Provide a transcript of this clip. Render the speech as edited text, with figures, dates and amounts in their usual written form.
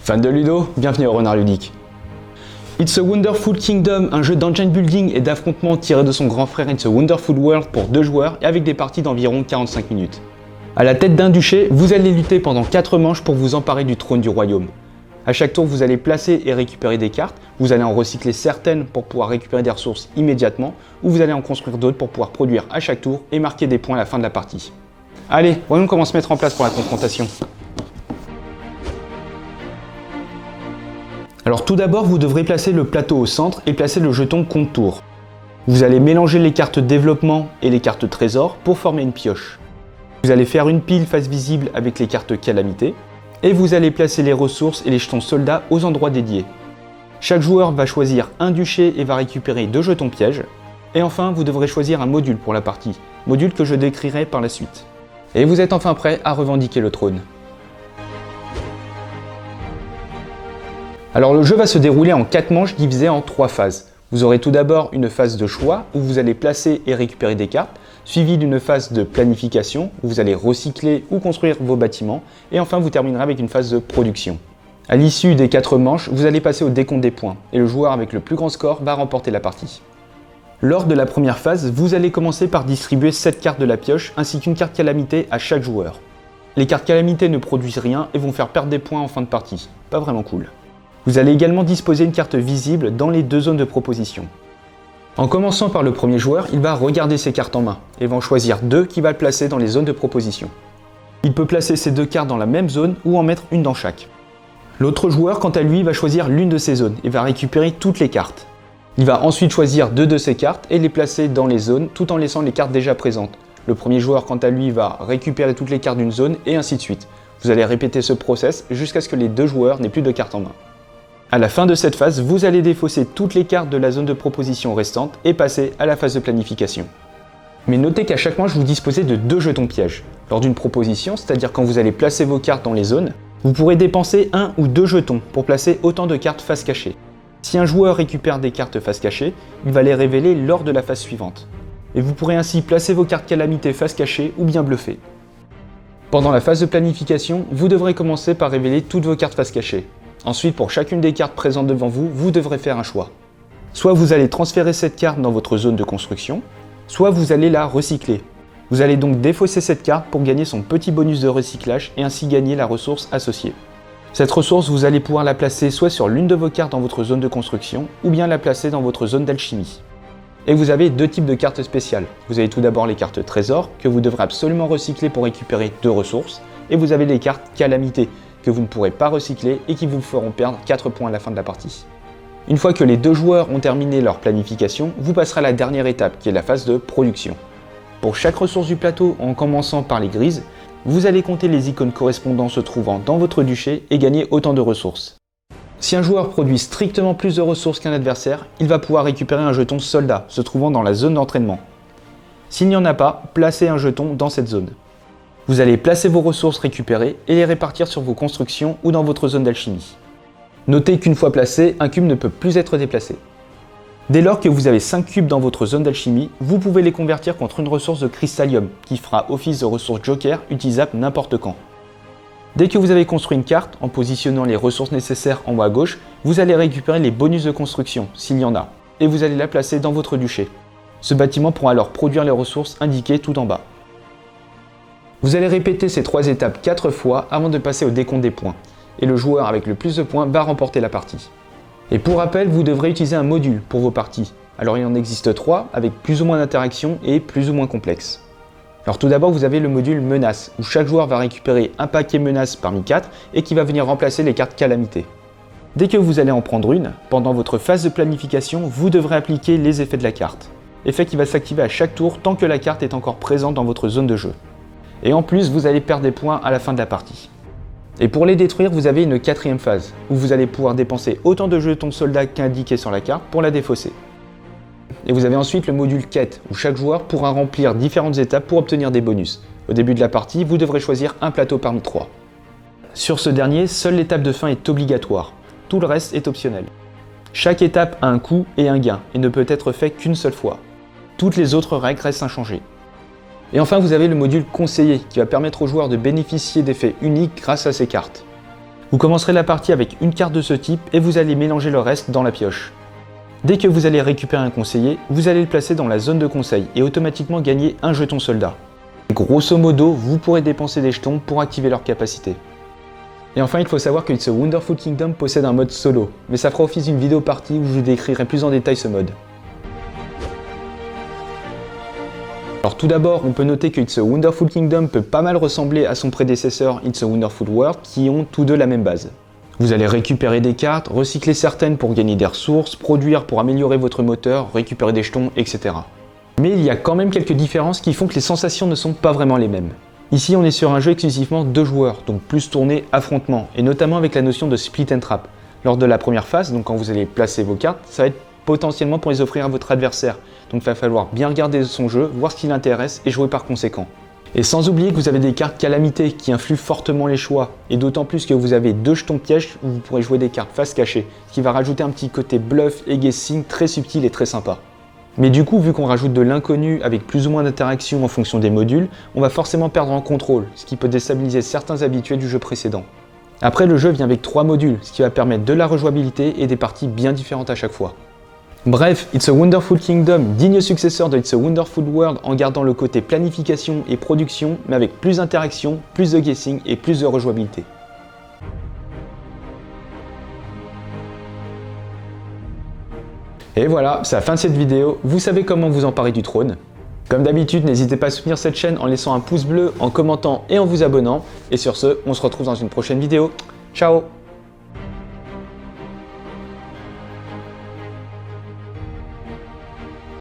Fans de Ludo, bienvenue au Renard Ludique. It's a Wonderful Kingdom, un jeu d'engine building et d'affrontement tiré de son grand frère It's a Wonderful World pour 2 joueurs et avec des parties d'environ 45 minutes. À la tête d'un duché, vous allez lutter pendant 4 manches pour vous emparer du trône du royaume. À chaque tour, vous allez placer et récupérer des cartes, vous allez en recycler certaines pour pouvoir récupérer des ressources immédiatement, ou vous allez en construire d'autres pour pouvoir produire à chaque tour et marquer des points à la fin de la partie. Allez, voyons comment se mettre en place pour la confrontation. Alors tout d'abord, vous devrez placer le plateau au centre et placer le jeton contour. Vous allez mélanger les cartes développement et les cartes trésor pour former une pioche. Vous allez faire une pile face visible avec les cartes calamité et vous allez placer les ressources et les jetons soldats aux endroits dédiés. Chaque joueur va choisir un duché et va récupérer 2 jetons pièges. Et enfin, vous devrez choisir un module pour la partie, module que je décrirai par la suite. Et vous êtes enfin prêt à revendiquer le trône. Alors le jeu va se dérouler en 4 manches divisées en 3 phases. Vous aurez tout d'abord une phase de choix où vous allez placer et récupérer des cartes, suivie d'une phase de planification où vous allez recycler ou construire vos bâtiments, et enfin vous terminerez avec une phase de production. À l'issue des 4 manches, vous allez passer au décompte des points, et le joueur avec le plus grand score va remporter la partie. Lors de la première phase, vous allez commencer par distribuer 7 cartes de la pioche ainsi qu'une carte calamité à chaque joueur. Les cartes calamité ne produisent rien et vont faire perdre des points en fin de partie. Pas vraiment cool. Vous allez également disposer une carte visible dans les 2 zones de proposition. En commençant par le premier joueur, il va regarder ses cartes en main et va en choisir 2 qu'il va placer dans les zones de proposition. Il peut placer ces 2 cartes dans la même zone ou en mettre une dans chaque. L'autre joueur, quant à lui, va choisir l'une de ces zones et va récupérer toutes les cartes. Il va ensuite choisir 2 de ces cartes et les placer dans les zones tout en laissant les cartes déjà présentes. Le premier joueur, quant à lui, va récupérer toutes les cartes d'une zone et ainsi de suite. Vous allez répéter ce process jusqu'à ce que les 2 joueurs n'aient plus de cartes en main. À la fin de cette phase, vous allez défausser toutes les cartes de la zone de proposition restante et passer à la phase de planification. Mais notez qu'à chaque manche, vous disposez de 2 jetons pièges. Lors d'une proposition, c'est-à-dire quand vous allez placer vos cartes dans les zones, vous pourrez dépenser 1 ou 2 jetons pour placer autant de cartes face cachée. Si un joueur récupère des cartes face cachée, il va les révéler lors de la phase suivante. Et vous pourrez ainsi placer vos cartes calamité face cachée ou bien bluffer. Pendant la phase de planification, vous devrez commencer par révéler toutes vos cartes face cachée. Ensuite, pour chacune des cartes présentes devant vous, vous devrez faire un choix. Soit vous allez transférer cette carte dans votre zone de construction, soit vous allez la recycler. Vous allez donc défausser cette carte pour gagner son petit bonus de recyclage et ainsi gagner la ressource associée. Cette ressource, vous allez pouvoir la placer soit sur l'une de vos cartes dans votre zone de construction, ou bien la placer dans votre zone d'alchimie. Et vous avez 2 types de cartes spéciales. Vous avez tout d'abord les cartes trésor, que vous devrez absolument recycler pour récupérer 2 ressources, et vous avez les cartes calamité, que vous ne pourrez pas recycler et qui vous feront perdre 4 points à la fin de la partie. Une fois que les 2 joueurs ont terminé leur planification, vous passerez à la dernière étape qui est la phase de production. Pour chaque ressource du plateau, en commençant par les grises, vous allez compter les icônes correspondant se trouvant dans votre duché et gagner autant de ressources. Si un joueur produit strictement plus de ressources qu'un adversaire, il va pouvoir récupérer un jeton soldat se trouvant dans la zone d'entraînement. S'il n'y en a pas, placez un jeton dans cette zone. Vous allez placer vos ressources récupérées et les répartir sur vos constructions ou dans votre zone d'alchimie. Notez qu'une fois placé, un cube ne peut plus être déplacé. Dès lors que vous avez 5 cubes dans votre zone d'alchimie, vous pouvez les convertir contre une ressource de cristallium qui fera office de ressource joker utilisable n'importe quand. Dès que vous avez construit une carte, en positionnant les ressources nécessaires en haut à gauche, vous allez récupérer les bonus de construction, s'il y en a, et vous allez la placer dans votre duché. Ce bâtiment pourra alors produire les ressources indiquées tout en bas. Vous allez répéter ces 3 étapes 4 fois avant de passer au décompte des points, et le joueur avec le plus de points va remporter la partie. Et pour rappel, vous devrez utiliser un module pour vos parties. Alors il en existe 3 avec plus ou moins d'interactions et plus ou moins complexes. Alors tout d'abord, vous avez le module menace, où chaque joueur va récupérer un paquet menace parmi 4 et qui va venir remplacer les cartes calamité. Dès que vous allez en prendre une, pendant votre phase de planification, vous devrez appliquer les effets de la carte. Effet qui va s'activer à chaque tour tant que la carte est encore présente dans votre zone de jeu. Et en plus, vous allez perdre des points à la fin de la partie. Et pour les détruire, vous avez une 4e phase, où vous allez pouvoir dépenser autant de jetons soldats qu'indiqué sur la carte pour la défausser. Et vous avez ensuite le module quête, où chaque joueur pourra remplir différentes étapes pour obtenir des bonus. Au début de la partie, vous devrez choisir un plateau parmi 3. Sur ce dernier, seule l'étape de fin est obligatoire, tout le reste est optionnel. Chaque étape a un coût et un gain, et ne peut être fait qu'une seule fois. Toutes les autres règles restent inchangées. Et enfin, vous avez le module conseiller qui va permettre aux joueurs de bénéficier d'effets uniques grâce à ces cartes. Vous commencerez la partie avec une carte de ce type et vous allez mélanger le reste dans la pioche. Dès que vous allez récupérer un conseiller, vous allez le placer dans la zone de conseil et automatiquement gagner un jeton soldat. Grosso modo, vous pourrez dépenser des jetons pour activer leur capacité. Et enfin, il faut savoir que It's a Wonderful Kingdom possède un mode solo, mais ça fera office d'une vidéo partie où je vous décrirai plus en détail ce mode. Alors tout d'abord, on peut noter que It's a Wonderful Kingdom peut pas mal ressembler à son prédécesseur It's a Wonderful World, qui ont tous deux la même base. Vous allez récupérer des cartes, recycler certaines pour gagner des ressources, produire pour améliorer votre moteur, récupérer des jetons, etc. Mais il y a quand même quelques différences qui font que les sensations ne sont pas vraiment les mêmes. Ici, on est sur un jeu exclusivement 2 joueurs, donc plus tourné affrontement, et notamment avec la notion de split and trap. Lors de la première phase, donc quand vous allez placer vos cartes, ça va être potentiellement pour les offrir à votre adversaire. Donc il va falloir bien regarder son jeu, voir ce qui l'intéresse et jouer par conséquent. Et sans oublier que vous avez des cartes calamités qui influent fortement les choix, et d'autant plus que vous avez 2 jetons pièges où vous pourrez jouer des cartes face cachée, ce qui va rajouter un petit côté bluff et guessing très subtil et très sympa. Mais du coup, vu qu'on rajoute de l'inconnu avec plus ou moins d'interactions en fonction des modules, on va forcément perdre en contrôle, ce qui peut déstabiliser certains habitués du jeu précédent. Après, le jeu vient avec 3 modules, ce qui va permettre de la rejouabilité et des parties bien différentes à chaque fois. Bref, It's a Wonderful Kingdom, digne successeur de It's a Wonderful World en gardant le côté planification et production, mais avec plus d'interaction, plus de guessing et plus de rejouabilité. Et voilà, c'est la fin de cette vidéo, vous savez comment vous emparer du trône. Comme d'habitude, n'hésitez pas à soutenir cette chaîne en laissant un pouce bleu, en commentant et en vous abonnant. Et sur ce, on se retrouve dans une prochaine vidéo. Ciao!